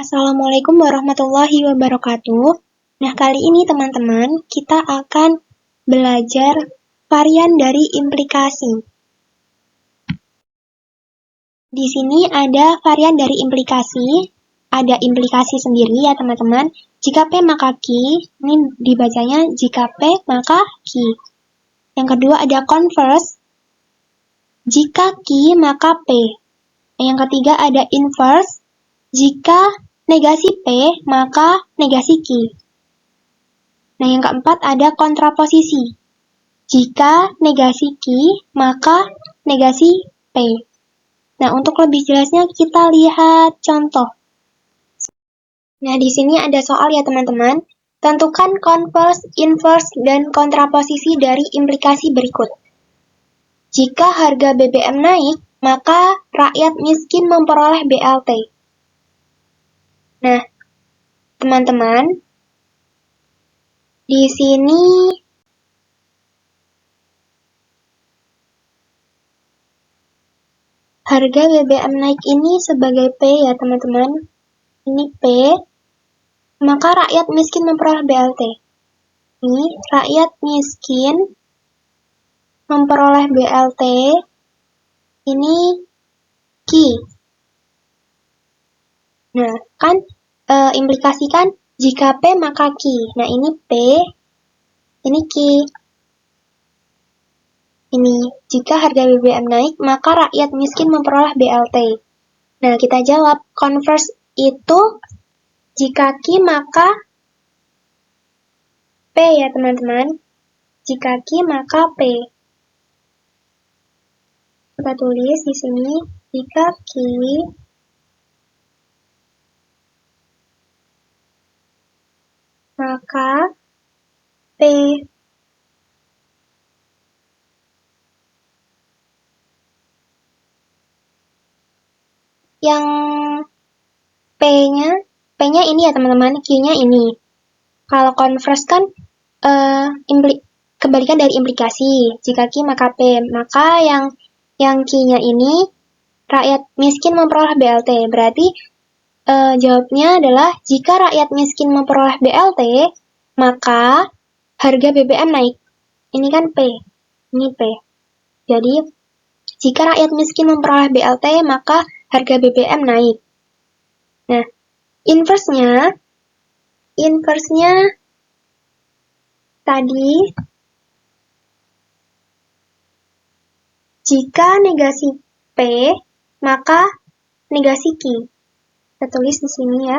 Assalamualaikum warahmatullahi wabarakatuh. Nah, kali ini teman-teman, kita akan belajar varian dari implikasi. Di sini ada varian dari implikasi, ada implikasi sendiri ya teman-teman. Jika P maka Q, ini dibacanya jika P maka Q. Yang kedua ada converse, jika Q maka P. Yang ketiga ada inverse, jika negasi P, maka negasi Q. Nah, yang keempat ada kontraposisi. Jika negasi Q, maka negasi P. Nah, untuk lebih jelasnya kita lihat contoh. Nah, di sini ada soal ya teman-teman. Tentukan converse, inverse, dan kontraposisi dari implikasi berikut. Jika harga BBM naik, maka rakyat miskin memperoleh BLT. Nah, teman-teman, di sini harga BBM naik ini sebagai P ya teman-teman. Ini P, maka rakyat miskin memperoleh BLT. Ini rakyat miskin memperoleh BLT. Ini Q. Nah, kan implikasikan jika P maka Q. Nah, ini P, ini Q. Ini, jika harga BBM naik, maka rakyat miskin memperoleh BLT. Nah, kita jawab, converse itu jika Q maka P ya teman-teman. Jika Q maka P. Kita tulis di sini, jika Q maka P. Yang P-nya ini ya teman-teman, Q-nya ini. Kalau converse kan kebalikan dari implikasi. Jika Q maka P, maka yang Q-nya ini rakyat miskin memperoleh BLT. Berarti jawabnya adalah jika rakyat miskin memperoleh BLT, maka harga BBM naik. Ini kan P, ini P. Jadi jika rakyat miskin memperoleh BLT, maka harga BBM naik. Nah, inverse-nya tadi, jika negasi P, maka negasi Q. Kita tulis di sini ya.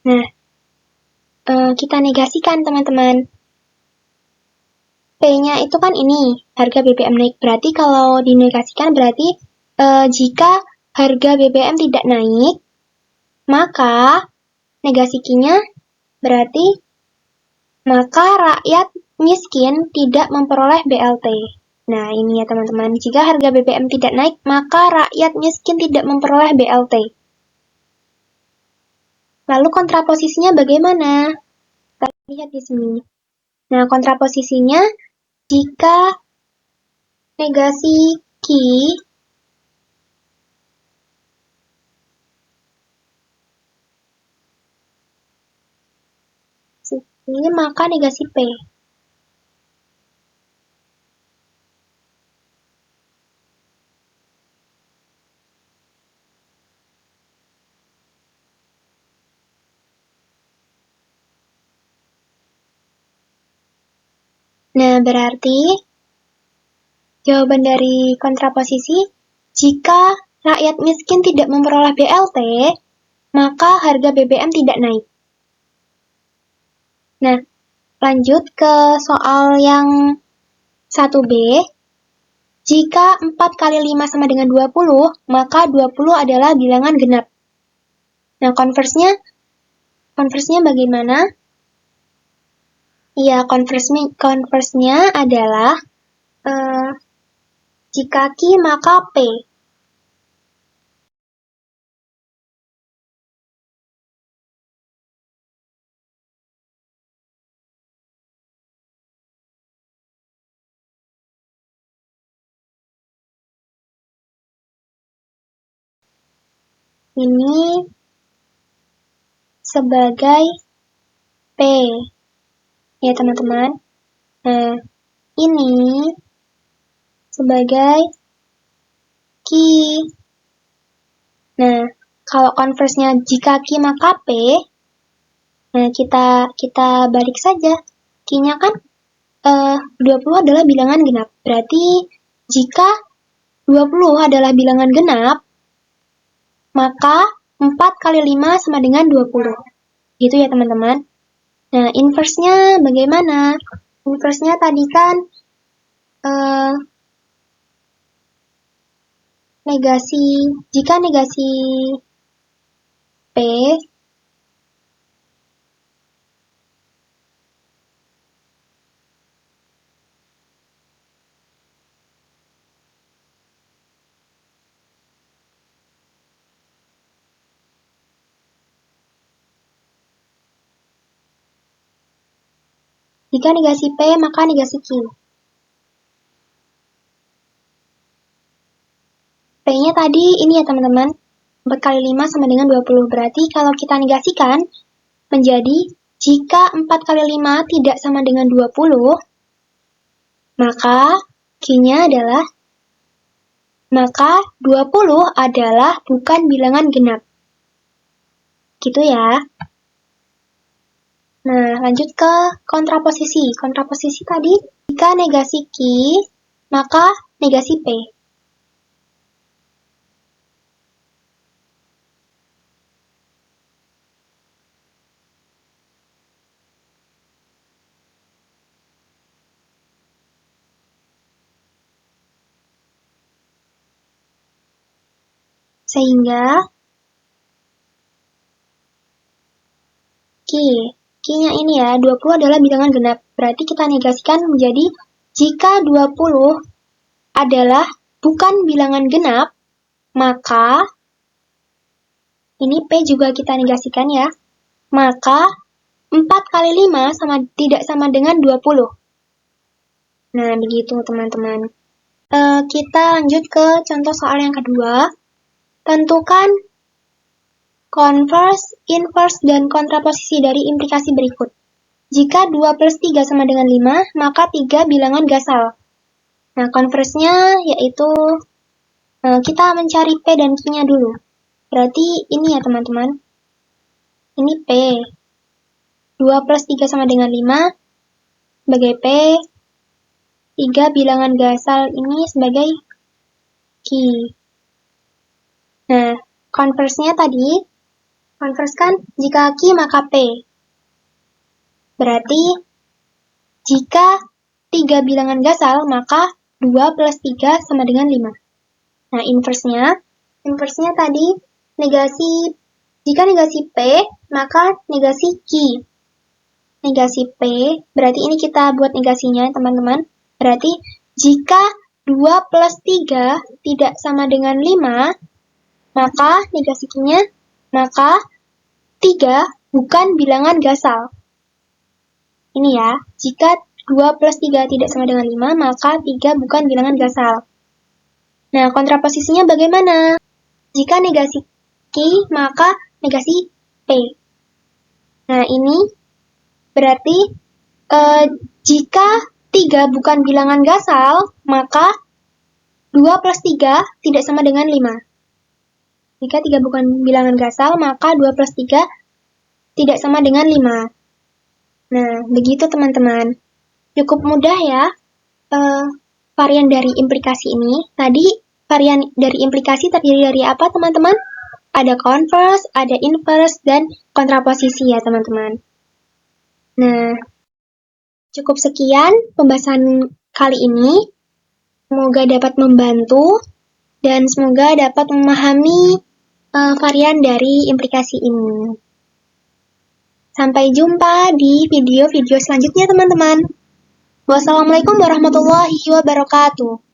Nah, kita negasikan teman-teman. P-nya itu kan ini, harga BBM naik. Berarti kalau dinegasikan berarti jika harga BBM tidak naik, maka negasi Q-nya berarti maka rakyat miskin tidak memperoleh BLT. Nah, ini ya teman-teman. Jika harga BBM tidak naik, maka rakyat miskin tidak memperoleh BLT. Lalu kontraposisinya bagaimana? Kita lihat di sini. Nah, kontraposisinya jika negasi Q ini maka negasi P. Nah, berarti jawaban dari kontraposisi, jika rakyat miskin tidak memperoleh BLT, maka harga BBM tidak naik. Nah, lanjut ke soal yang 1B. Jika 4 kali 5 sama dengan 20, maka 20 adalah bilangan genap. Nah, converse-nya bagaimana? Ya, converse-nya adalah jika Q maka P. ini sebagai P. Ya, teman-teman. Nah, ini sebagai Q. Nah, kalau converse-nya jika Q maka P, nah kita balik saja. Q-nya kan 20 adalah bilangan genap. Berarti jika 20 adalah bilangan genap, maka 4 kali 5 sama dengan 20. Gitu ya, teman-teman. Nah, inverse-nya bagaimana? Inverse-nya tadi kan jika negasi P, jika negasi P, maka negasi Q. P-nya tadi ini ya, teman-teman. 4 kali 5 sama dengan 20. Berarti kalau kita negasikan menjadi jika 4 kali 5 tidak sama dengan 20, maka Q-nya adalah 20 adalah bukan bilangan genap. Gitu ya. Nah, lanjut ke kontraposisi. Kontraposisi tadi, jika negasi Q, maka negasi P. Sehingga Q-nya ini ya, 20 adalah bilangan genap. Berarti kita negasikan menjadi jika 20 adalah bukan bilangan genap, maka ini P juga kita negasikan ya. Maka 4 kali 5 tidak sama dengan 20. Nah, begitu teman-teman. Kita lanjut ke contoh soal yang kedua. Tentukan converse, inverse, dan kontraposisi dari implikasi berikut. Jika 2 plus 3 sama dengan 5, maka 3 bilangan gasal. Nah, converse-nya yaitu kita mencari P dan Q-nya dulu. Berarti ini ya, teman-teman. Ini P. 2 plus 3 sama dengan 5 sebagai P. 3 bilangan gasal ini sebagai Q. Nah, converse-nya tadi, converse kan jika Q maka P. Berarti jika 3 bilangan gasal, maka 2 plus 3 sama dengan 5. Nah, inverse-nya tadi, jika negasi P, maka negasi Q. Negasi P, berarti ini kita buat negasinya, teman-teman. Berarti jika 2 plus 3 tidak sama dengan 5, maka negasi Q-nya, maka 3 bukan bilangan gasal. Ini ya, jika 2 plus 3 tidak sama dengan 5, maka 3 bukan bilangan gasal. Nah, kontraposisinya bagaimana? Jika negasi Q, maka negasi P. Nah, ini berarti jika 3 bukan bilangan gasal, maka 2 plus 3 tidak sama dengan 5. Jika 3 bukan bilangan gasal, maka 2 plus 3 tidak sama dengan 5. Nah, begitu teman-teman. Cukup mudah ya varian dari implikasi ini. Tadi varian dari implikasi terdiri dari apa, teman-teman? Ada converse, ada inverse, dan kontraposisi ya, teman-teman. Nah, cukup sekian pembahasan kali ini. Semoga dapat membantu dan semoga dapat memahami varian dari implikasi ini. Sampai jumpa di video-video selanjutnya, teman-teman. Wassalamualaikum warahmatullahi wabarakatuh.